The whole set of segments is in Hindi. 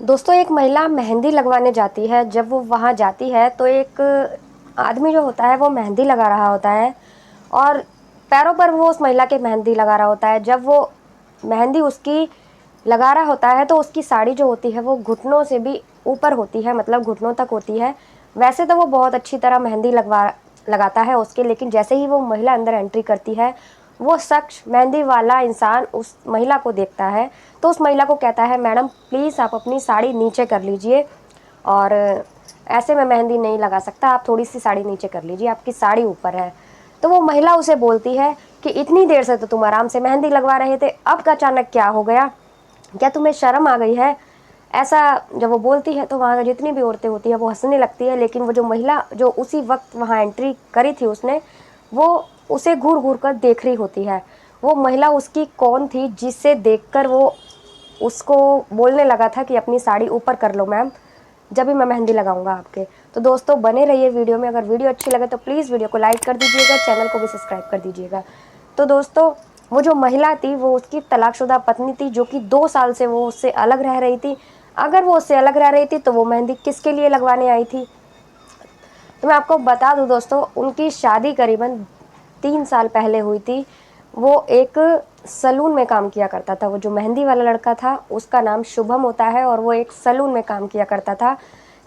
दोस्तों एक महिला मेहंदी लगवाने जाती है। जब वो वहाँ जाती है तो एक आदमी जो होता है वो मेहंदी लगा रहा होता है और पैरों पर वो उस महिला के मेहंदी लगा रहा होता है। जब वो मेहंदी उसकी लगा रहा होता है तो उसकी साड़ी जो होती है वो घुटनों से भी ऊपर होती है, मतलब घुटनों तक होती है। वैसे तो वो बहुत अच्छी तरह मेहंदी लगाता है उसके, लेकिन जैसे ही वो महिला अंदर एंट्री करती है वो शख्स मेहंदी वाला इंसान उस महिला को देखता है तो उस महिला को कहता है, मैडम प्लीज़ आप अपनी साड़ी नीचे कर लीजिए और ऐसे में मेहंदी नहीं लगा सकता, आप थोड़ी सी साड़ी नीचे कर लीजिए, आपकी साड़ी ऊपर है। तो वो महिला उसे बोलती है कि इतनी देर से तो तुम आराम से मेहंदी लगवा रहे थे, अब अचानक क्या हो गया, क्या तुम्हें शर्म आ गई है? ऐसा जब वो बोलती है तो वहाँ जितनी भी औरतें होती हैं वो हंसने लगती है, लेकिन वो जो महिला जो उसी वक्त वहाँ एंट्री करी थी उसने, वो उसे घूर घूर कर देख रही होती है। वो महिला उसकी कौन थी जिसे देखकर वो उसको बोलने लगा था कि अपनी साड़ी ऊपर कर लो मैम, जब भी मैं मेहंदी लगाऊंगा आपके। तो दोस्तों बने रहिए वीडियो में। अगर वीडियो अच्छी लगे तो प्लीज़ वीडियो को लाइक कर दीजिएगा, चैनल को भी सब्सक्राइब कर दीजिएगा। तो दोस्तों वो जो महिला थी वो उसकी तलाकशुदा पत्नी थी, जो कि 2 साल से वो उससे अलग रह रही थी। अगर वो उससे अलग रह रही थी तो वो मेहंदी किसके लिए लगवाने आई थी? तो मैं आपको बता दूं दोस्तों, उनकी शादी करीबन 3 साल पहले हुई थी। वो एक सलून में काम किया करता था। वो जो मेहंदी वाला लड़का था उसका नाम शुभम होता है और वो एक सलून में काम किया करता था।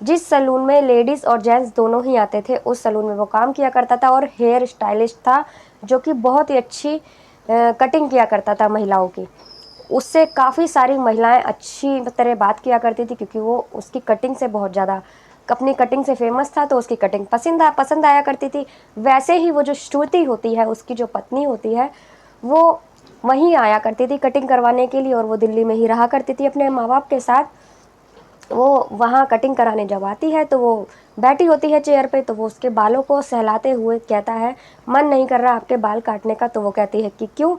जिस सलून में लेडीज़ और जेंट्स दोनों ही आते थे उस सलून में वो काम किया करता था और हेयर स्टाइलिस्ट था, जो कि बहुत ही अच्छी कटिंग किया करता था महिलाओं की। उससे काफ़ी सारी महिलाएं अच्छी तरह बात किया करती थी, क्योंकि वो उसकी कटिंग से बहुत ज़्यादा अपनी कटिंग से फेमस था, तो उसकी कटिंग पसंद आया करती थी। वैसे ही वो जो श्रुति होती है उसकी जो पत्नी होती है वो वहीं आया करती थी कटिंग करवाने के लिए, और वो दिल्ली में ही रहा करती थी अपने माँ बाप के साथ। वो वहाँ कटिंग कराने जब आती है तो वो बैठी होती है चेयर पे, तो वो उसके बालों को सहलाते हुए कहता है, मन नहीं कर रहा आपके बाल काटने का? तो वो कहती है कि क्यों?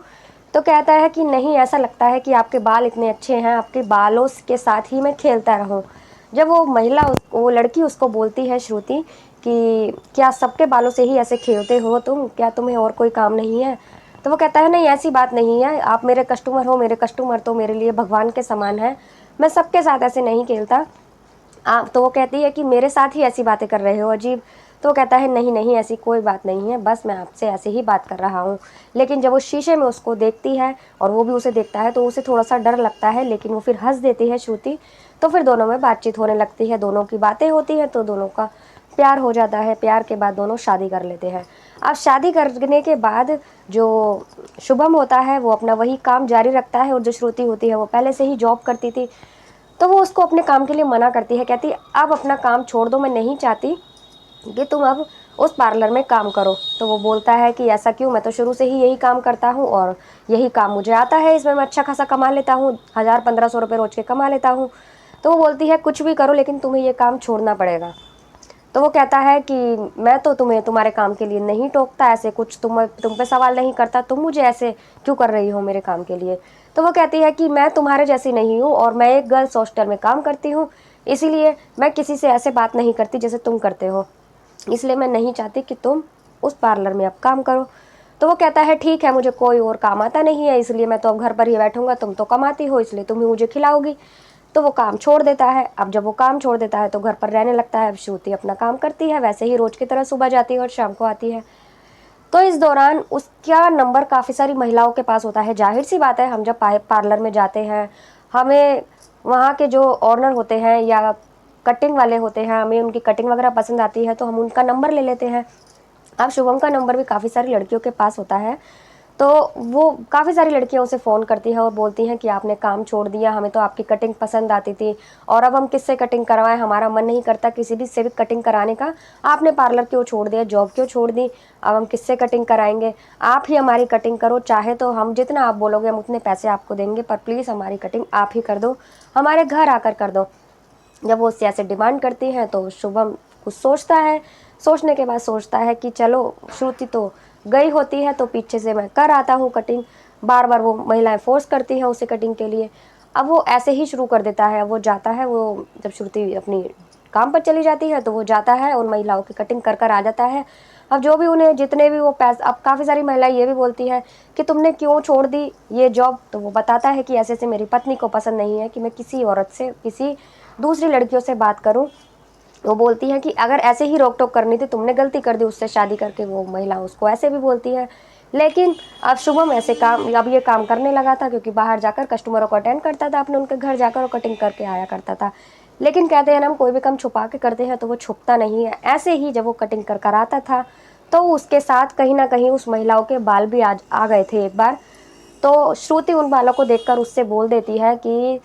तो कहता है कि नहीं, ऐसा लगता है कि आपके बाल इतने अच्छे हैं, आपके बालों के साथ ही मैं खेलता रहूं। जब वो महिला वो लड़की उसको बोलती है, श्रुति, कि क्या सबके बालों से ही ऐसे खेलते हो तुम, क्या तुम्हें और कोई काम नहीं है? तो वो कहता है, नहीं ऐसी बात नहीं है, आप मेरे कस्टमर हो, मेरे कस्टमर तो मेरे लिए भगवान के समान है, मैं सबके साथ ऐसे नहीं खेलता। आप तो वो कहती है कि मेरे साथ ही ऐसी बातें कर रहे हो अजीब। तो वो कहता है, नहीं नहीं ऐसी कोई बात नहीं है, बस मैं आपसे ऐसे ही बात कर रहा हूँ। लेकिन जब वो शीशे में उसको देखती है और वो भी उसे देखता है तो उसे थोड़ा सा डर लगता है, लेकिन वो फिर हंस देती है श्रुति। तो फिर दोनों में बातचीत होने लगती है, दोनों की बातें होती हैं, तो दोनों का प्यार हो जाता है। प्यार के बाद दोनों शादी कर लेते हैं। अब शादी करने के बाद जो शुभम होता है वो अपना वही काम जारी रखता है, और जो श्रुति होती है वो पहले से ही जॉब करती थी। तो वो उसको अपने काम के लिए मना करती है, कहती है अब अपना काम छोड़ दो, मैं नहीं चाहती कि तुम अब उस पार्लर में काम करो। तो वो बोलता है कि ऐसा क्यों, मैं तो शुरू से ही यही काम करता हूँ और यही काम मुझे आता है, इसमें मैं अच्छा खासा कमा लेता हूँ, 1000-1500 रुपये रोज के कमा लेता हूँ। तो वो बोलती है कुछ भी करो लेकिन तुम्हें ये काम छोड़ना पड़ेगा। तो वो कहता है कि मैं तो तुम्हें तुम्हारे काम के लिए नहीं टोकता, ऐसे कुछ तुम पे सवाल नहीं करता, तुम मुझे ऐसे क्यों कर रही हो मेरे काम के लिए? तो वो कहती है कि मैं तुम्हारे जैसी नहीं हूँ और मैं एक गर्ल्स हॉस्टल में काम करती हूँ, इसीलिए मैं किसी से ऐसे बात नहीं करती जैसे तुम करते हो, इसलिए मैं नहीं चाहती कि तुम उस पार्लर में अब काम करो। तो वो कहता है ठीक है, मुझे कोई और काम आता नहीं है, इसलिए मैं तो अब घर पर ही बैठूंगा, तुम तो कमाती हो इसलिए तुम ही मुझे खिलाओगी। तो वो काम छोड़ देता है। अब जब वो काम छोड़ देता है तो घर पर रहने लगता है। अब श्रुति अपना काम करती है वैसे ही रोज की तरह, सुबह जाती है और शाम को आती है। तो इस दौरान उसका नंबर काफ़ी सारी महिलाओं के पास होता है। जाहिर सी बात है, हम जब पार्लर में जाते हैं, हमें वहाँ के जो ऑनर होते हैं या कटिंग वाले होते हैं, हमें उनकी कटिंग वगैरह पसंद आती है तो हम उनका नंबर ले लेते हैं। अब शुभम का नंबर भी काफ़ी सारी लड़कियों के पास होता है। तो वो काफ़ी सारी लड़कियां उसे फ़ोन करती हैं और बोलती हैं कि आपने काम छोड़ दिया, हमें तो आपकी कटिंग पसंद आती थी और अब हम किससे कटिंग करवाएं, हमारा मन नहीं करता किसी भी से भी कटिंग कराने का, आपने पार्लर क्यों छोड़ दिया, जॉब क्यों छोड़ दी, अब हम किससे कटिंग कराएंगे, आप ही हमारी कटिंग करो, चाहे तो हम जितना आप बोलोगे हम उतने पैसे आपको देंगे, पर प्लीज़ हमारी कटिंग आप ही कर दो, हमारे घर आकर कर दो। जब वो उससे ऐसे डिमांड करती हैं तो शुभम कुछ सोचता है। सोचने के बाद सोचता है कि चलो, श्रुति तो गई होती है तो पीछे से मैं कर आता हूँ कटिंग। बार बार वो महिलाएं फोर्स करती हैं उसे कटिंग के लिए। अब वो ऐसे ही शुरू कर देता है। वो जाता है, वो जब श्रुति अपनी काम पर चली जाती है तो वो जाता है उन महिलाओं की कटिंग कर कर आ जाता है। अब जो भी उन्हें जितने भी वो पैसे, अब काफ़ी सारी महिलाएं ये भी बोलती है कि तुमने क्यों छोड़ दी ये जॉब, तो वो बताता है कि ऐसे ऐसे मेरी पत्नी को पसंद नहीं है कि मैं किसी औरत से, किसी दूसरी लड़कियों से बात करूं। वो बोलती है कि अगर ऐसे ही रोक टोक करनी थी, तुमने गलती कर दी उससे शादी करके। वो महिला उसको ऐसे भी बोलती है। लेकिन अब शुभम ऐसे काम, अब ये काम करने लगा था क्योंकि बाहर जाकर कस्टमरों को अटेंड करता था, अपने उनके घर जाकर और कटिंग करके आया करता था। लेकिन कहते हैं ना, हम कोई भी काम छुपा के करते हैं तो वो छुपता नहीं है। ऐसे ही जब वो कटिंग कर कर आता था तो उसके साथ कहीं ना कहीं उस महिलाओं के बाल भी आ गए थे एक बार। तो श्रुति उन बालों को देखकर उससे बोल देती है कि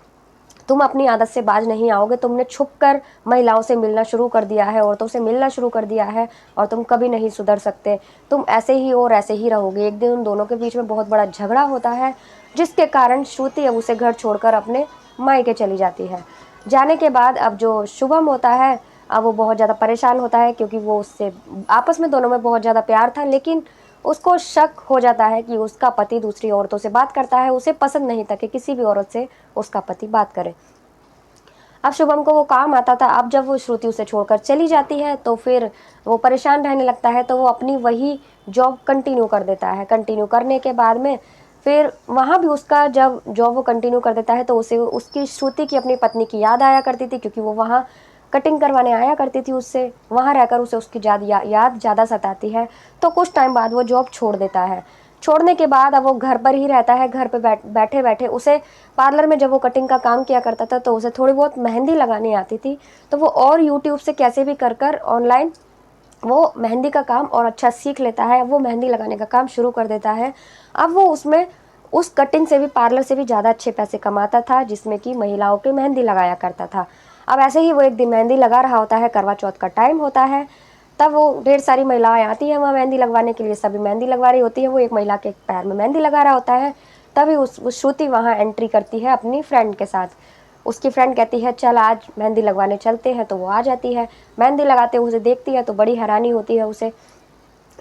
तुम अपनी आदत से बाज नहीं आओगे, तुमने छुपकर महिलाओं से मिलना शुरू कर दिया है, औरतों से मिलना शुरू कर दिया है, और तुम कभी नहीं सुधर सकते। तुम ऐसे ही और ऐसे ही रहोगे। एक दिन उन दोनों के बीच में बहुत बड़ा झगड़ा होता है, जिसके कारण श्रुति अब उसे घर छोड़कर अपने मायके चली जाती है। जाने के बाद अब जो शुभम होता है, अब वो बहुत ज़्यादा परेशान होता है क्योंकि वो उससे, आपस में दोनों में बहुत ज़्यादा प्यार था, लेकिन उसको शक हो जाता है कि उसका पति दूसरी औरतों से बात करता है। उसे पसंद नहीं था कि किसी भी औरत से उसका पति बात करे। अब शुभम को वो काम आता था। अब जब वो श्रुति उसे छोड़कर चली जाती है तो फिर वो परेशान रहने लगता है, तो वो अपनी वही जॉब कंटिन्यू कर देता है। कंटिन्यू करने के बाद में फिर वहाँ भी उसका, जब जॉब वो कंटिन्यू कर देता है तो उसे उसकी श्रुति की अपनी पत्नी की याद आया करती थी, क्योंकि वो वहाँ कटिंग करवाने आया करती थी उससे। वहाँ रहकर उसे उसकी याद ज़्यादा सताती है। तो कुछ टाइम बाद वो जॉब छोड़ देता है। छोड़ने के बाद अब वो घर पर ही रहता है। घर पे बैठे बैठे उसे पार्लर में जब वो कटिंग का काम किया करता था तो उसे थोड़ी बहुत मेहंदी लगानी आती थी। तो वो और यूट्यूब से कैसे भी कर कर ऑनलाइन वो मेहंदी का काम और अच्छा सीख लेता है। वो मेहंदी लगाने का काम शुरू कर देता है। अब वो उसमें उस कटिंग से भी, पार्लर से भी ज़्यादा अच्छे पैसे कमाता था, जिसमें कि महिलाओं के मेहंदी लगाया करता था। अब ऐसे ही वो एक दिन मेहंदी लगा रहा होता है, करवा चौथ का टाइम होता है। तब वो ढेर सारी महिलाएं आती हैं वहाँ मेहंदी लगवाने के लिए। सभी मेहंदी लगवा रही होती है। वो एक महिला के पैर में मेहंदी लगा रहा होता है। तभी उस श्रुति वहाँ एंट्री करती है अपनी फ्रेंड के साथ। उसकी फ्रेंड कहती है चल आज मेहंदी लगवाने चलते हैं, तो वो आ जाती है। मेहंदी लगाते हुए उसे देखती है तो बड़ी हैरानी होती है उसे।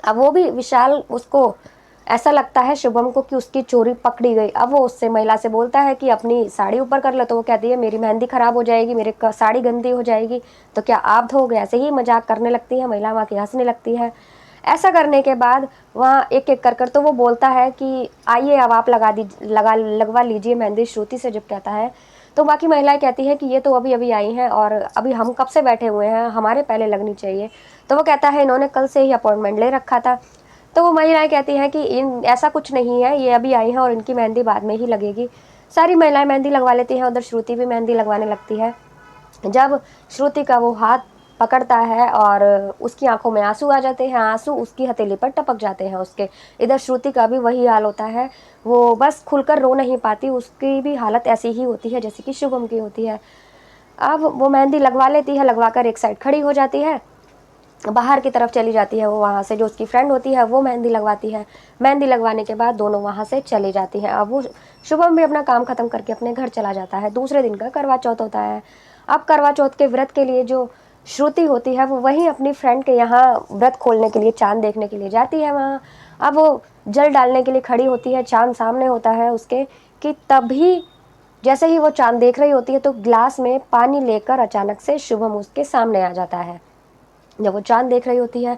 अब वो भी विशाल, उसको ऐसा लगता है शुभम को कि उसकी चोरी पकड़ी गई। अब वो उससे, महिला से बोलता है कि अपनी साड़ी ऊपर कर ले, तो वो कहती है मेरी मेहंदी खराब हो जाएगी, मेरे साड़ी गंदी हो जाएगी, तो क्या आप धोगे। ऐसे ही मजाक करने लगती है महिला, वहाँ की हंसने लगती है। ऐसा करने के बाद वहाँ एक एक कर कर तो वो बोलता है कि आइए अब आप लगवा लीजिए मेहंदी, श्रुति से जब कहता है तो बाकी महिलाएं कहती हैं कि ये तो अभी अभी आई हैं और अभी हम कब से बैठे हुए हैं, हमारे पहले लगनी चाहिए। तो वो कहता है इन्होंने कल से ही अपॉइंटमेंट ले रखा था। तो वो महिलाएं कहती हैं कि इन ऐसा कुछ नहीं है, ये अभी आई हैं और इनकी मेहंदी बाद में ही लगेगी। सारी महिलाएं मेहंदी लगवा लेती हैं। उधर श्रुति भी मेहंदी लगवाने लगती है। जब श्रुति का वो हाथ पकड़ता है और उसकी आंखों में आंसू आ जाते हैं, आंसू उसकी हथेली पर टपक जाते हैं उसके। इधर श्रुति का भी वही हाल होता है। वो बस खुलकर रो नहीं पाती, उसकी भी हालत ऐसी ही होती है जैसे कि शुभम की होती है। अब वो मेहंदी लगवा लेती है, लगवाकर एक साइड खड़ी हो जाती है, बाहर की तरफ चली जाती है। वो वहाँ से जो उसकी फ्रेंड होती है वो मेहंदी लगवाती है। मेहंदी लगवाने के बाद दोनों वहाँ से चली जाती हैं। अब वो शुभम भी अपना काम ख़त्म करके अपने घर चला जाता है। दूसरे दिन का करवा चौथ होता है। अब करवा चौथ के व्रत के लिए जो श्रुति होती है वो वहीं अपनी फ्रेंड के यहाँ व्रत खोलने के लिए, चाँद देखने के लिए जाती है वहाँ। अब वो जल डालने के लिए खड़ी होती है, चाँद सामने होता है उसके, कि तभी जैसे ही वो चाँद देख रही होती है तो ग्लास में पानी लेकर अचानक से शुभम उसके सामने आ जाता है। जब वो चाँद देख रही होती है,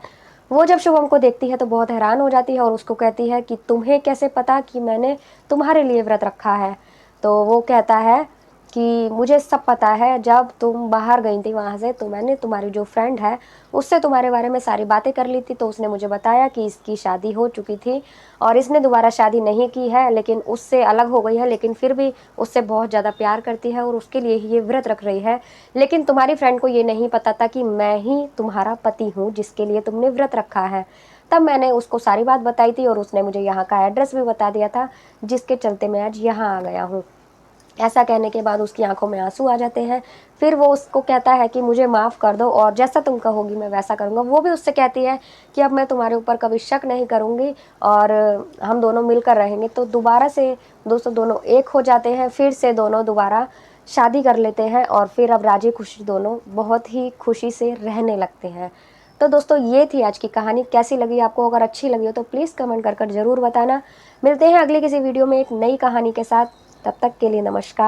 वो जब शुभम को देखती है तो बहुत हैरान हो जाती है और उसको कहती है कि तुम्हें कैसे पता कि मैंने तुम्हारे लिए व्रत रखा है। तो वो कहता है कि मुझे सब पता है, जब तुम बाहर गई थी वहाँ से तो मैंने तुम्हारी जो फ्रेंड है उससे तुम्हारे बारे में सारी बातें कर ली थी। तो उसने मुझे बताया कि इसकी शादी हो चुकी थी और इसने दोबारा शादी नहीं की है, लेकिन उससे अलग हो गई है, लेकिन फिर भी उससे बहुत ज़्यादा प्यार करती है और उसके लिए ही ये व्रत रख रही है। लेकिन तुम्हारी फ्रेंड को ये नहीं पता था कि मैं ही तुम्हारा पति हूँ जिसके लिए तुमने व्रत रखा है। तब मैंने उसको सारी बात बताई थी और उसने मुझे यहाँ का एड्रेस भी बता दिया था, जिसके चलते मैं आज यहाँ आ गया हूँ। ऐसा कहने के बाद उसकी आंखों में आंसू आ जाते हैं। फिर वो उसको कहता है कि मुझे माफ़ कर दो और जैसा तुम कहोगी मैं वैसा करूँगा। वो भी उससे कहती है कि अब मैं तुम्हारे ऊपर कभी शक नहीं करूँगी और हम दोनों मिलकर रहेंगे। तो दोबारा से दोस्तों दोनों एक हो जाते हैं। फिर से दोनों दोबारा शादी कर लेते हैं और फिर अब राजी खुशी दोनों बहुत ही खुशी से रहने लगते हैं। तो दोस्तों ये थी आज की कहानी। कैसी लगी आपको? अगर अच्छी लगी हो तो प्लीज़ कमेंट कर ज़रूर बताना। मिलते हैं अगली किसी वीडियो में एक नई कहानी के साथ। तब तक के लिए नमस्कार।